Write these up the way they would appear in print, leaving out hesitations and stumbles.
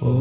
नमस्कार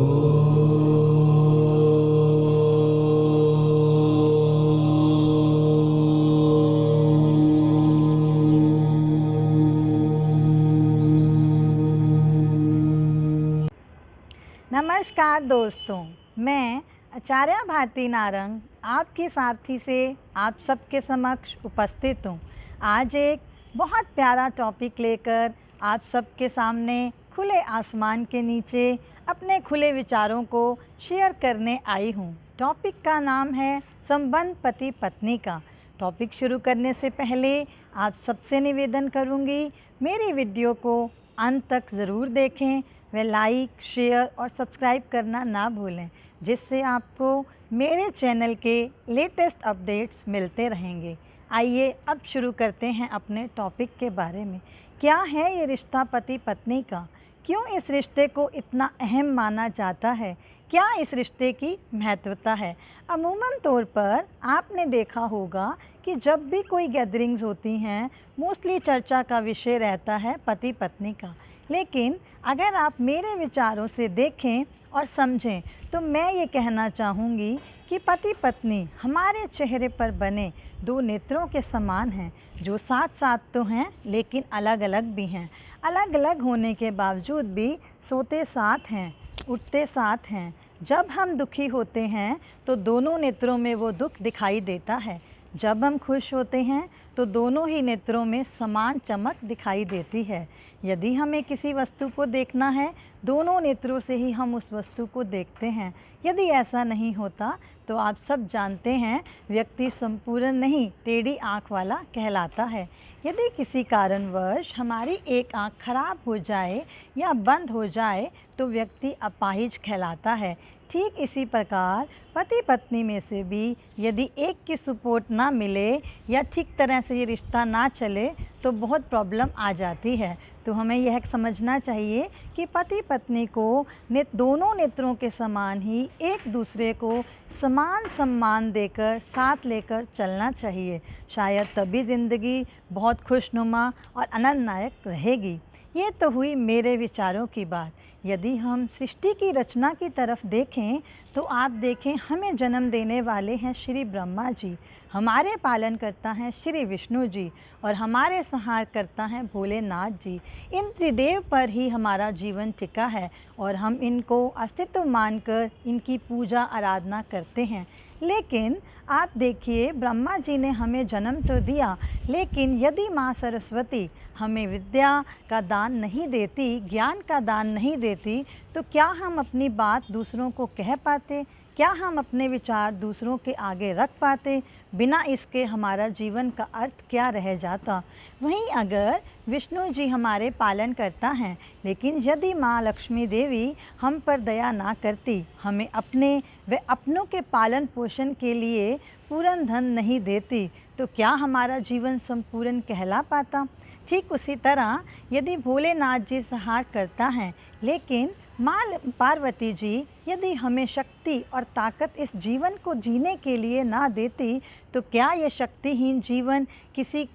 दोस्तों, मैं आचार्य भारती नारंग आपकी सारथी से आप सबके समक्ष उपस्थित हूँ। आज एक बहुत प्यारा टॉपिक लेकर आप सबके सामने खुले आसमान के नीचे अपने खुले विचारों को शेयर करने आई हूँ। टॉपिक का नाम है संबंध पति पत्नी का। टॉपिक शुरू करने से पहले आप सबसे निवेदन करूँगी, मेरी वीडियो को अंत तक ज़रूर देखें, वे लाइक, शेयर और सब्सक्राइब करना ना भूलें, जिससे आपको मेरे चैनल के लेटेस्ट अपडेट्स मिलते रहेंगे। आइए अब शुरू करते हैं अपने टॉपिक के बारे में। क्या है ये रिश्ता पति पत्नी का? क्यों इस रिश्ते को इतना अहम माना जाता है? क्या इस रिश्ते की महत्वता है? अमूमन तौर पर आपने देखा होगा कि जब भी कोई गैदरिंग्स होती हैं, मोस्टली चर्चा का विषय रहता है पति पत्नी का। लेकिन अगर आप मेरे विचारों से देखें और समझें तो मैं ये कहना चाहूँगी कि पति पत्नी हमारे चेहरे पर बने दो नेत्रों के समान हैं, जो साथ साथ तो हैं लेकिन अलग अलग भी हैं। अलग अलग होने के बावजूद भी सोते साथ हैं, उठते साथ हैं। जब हम दुखी होते हैं तो दोनों नेत्रों में वो दुख दिखाई देता है। जब हम खुश होते हैं तो दोनों ही नेत्रों में समान चमक दिखाई देती है। यदि हमें किसी वस्तु को देखना है, दोनों नेत्रों से ही हम उस वस्तु को देखते हैं। यदि ऐसा नहीं होता तो आप सब जानते हैं, व्यक्ति संपूर्ण नहीं, टेढ़ी आँख वाला कहलाता है। यदि किसी कारणवश हमारी एक आँख खराब हो जाए या बंद हो जाए तो व्यक्ति अपाहिज कहलाता है। ठीक इसी प्रकार पति पत्नी में से भी यदि एक की सपोर्ट ना मिले या ठीक तरह से ये रिश्ता ना चले तो बहुत प्रॉब्लम आ जाती है। तो हमें यह समझना चाहिए कि पति पत्नी को दोनों नेत्रों के समान ही एक दूसरे को समान सम्मान देकर साथ लेकर चलना चाहिए। शायद तभी ज़िंदगी बहुत खुशनुमा और आनंददायक रहेगी। ये तो हुई मेरे विचारों की बात। यदि हम सृष्टि की रचना की तरफ देखें तो आप देखें, हमें जन्म देने वाले हैं श्री ब्रह्मा जी, हमारे पालन करता हैं श्री विष्णु जी और हमारे संहार करता हैं भोलेनाथ जी। इन त्रिदेव पर ही हमारा जीवन टिका है और हम इनको अस्तित्व मानकर इनकी पूजा आराधना करते हैं। लेकिन आप देखिए, ब्रह्मा जी ने हमें जन्म तो दिया, लेकिन यदि माँ सरस्वती हमें विद्या का दान नहीं देती, ज्ञान का दान नहीं देती, तो क्या हम अपनी बात दूसरों को कह पाते? क्या हम अपने विचार दूसरों के आगे रख पाते? बिना इसके हमारा जीवन का अर्थ क्या रह जाता? वहीं अगर विष्णु जी हमारे पालन करता है, लेकिन यदि माँ लक्ष्मी देवी हम पर दया ना करती, हमें अपने व अपनों के पालन पोषण के लिए पूर्ण धन नहीं देती, तो क्या हमारा जीवन संपूर्ण कहला पाता? ठीक उसी तरह यदि भोलेनाथ जी संहार करता है, लेकिन माँ पार्वती जी यदि हमें शक्ति और ताकत इस जीवन को जीने के लिए ना देती, तो क्या ये शक्तिहीन जीवन किसी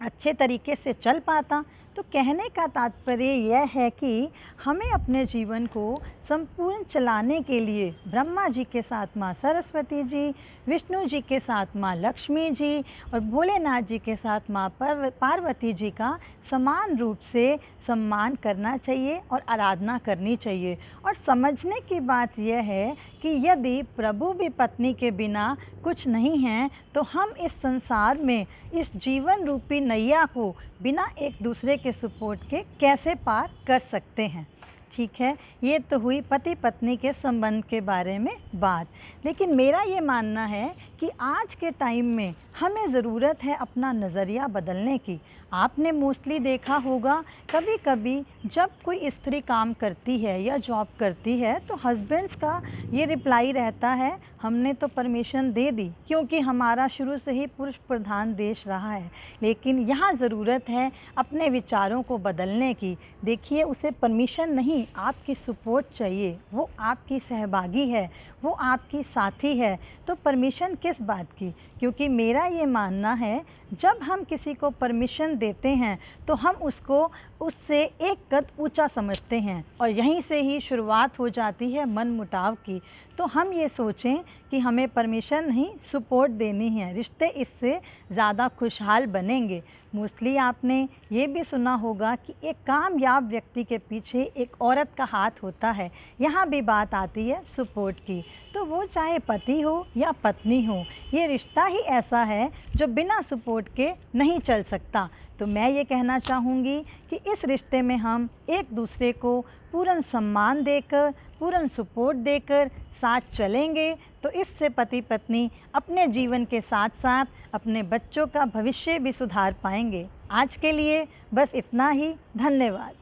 अच्छे तरीके से चल पाता? तो कहने का तात्पर्य यह है कि हमें अपने जीवन को संपूर्ण चलाने के लिए ब्रह्मा जी के साथ माँ सरस्वती जी, विष्णु जी के साथ माँ लक्ष्मी जी और भोलेनाथ जी के साथ माँ पार्वती जी का समान रूप से सम्मान करना चाहिए और आराधना करनी चाहिए। और समझने की बात यह है कि यदि प्रभु भी पत्नी के बिना कुछ नहीं हैं, तो हम इस संसार में इस जीवन रूपी नैया को बिना एक दूसरे के सपोर्ट के कैसे पार कर सकते हैं? ठीक है, ये तो हुई पति पत्नी के संबंध के बारे में बात। लेकिन मेरा ये मानना है कि आज के टाइम में हमें ज़रूरत है अपना नज़रिया बदलने की। आपने मोस्टली देखा होगा, कभी कभी जब कोई स्त्री काम करती है या जॉब करती है तो हस्बैंड्स का ये रिप्लाई रहता है, हमने तो परमिशन दे दी, क्योंकि हमारा शुरू से ही पुरुष प्रधान देश रहा है। लेकिन यहाँ ज़रूरत है अपने विचारों को बदलने की। देखिए, उसे परमिशन नहीं, आपकी सपोर्ट चाहिए। वो आपकी सहभागी है, वो आपकी साथी है, तो परमिशन किस बात की? क्योंकि मेरा ये मानना है, जब हम किसी को परमिशन देते हैं तो हम उसको उससे एक कद ऊंचा समझते हैं और यहीं से ही शुरुआत हो जाती है मनमुटाव की। तो हम ये सोचें कि हमें परमिशन नहीं, सपोर्ट देनी है, रिश्ते इससे ज़्यादा खुशहाल बनेंगे। मोस्टली आपने ये भी सुना होगा कि एक कामयाब व्यक्ति के पीछे एक औरत का हाथ होता है। यहाँ भी बात आती है सपोर्ट की। तो वो चाहे पति हो या पत्नी हो, ये रिश्ता ही ऐसा है जो बिना सपोर्ट के नहीं चल सकता। तो मैं ये कहना चाहूँगी कि इस रिश्ते में हम एक दूसरे को पूर्ण सम्मान देकर, पूर्ण सपोर्ट देकर साथ चलेंगे तो इससे पति पत्नी अपने जीवन के साथ साथ अपने बच्चों का भविष्य भी सुधार पाएंगे। आज के लिए बस इतना ही। धन्यवाद।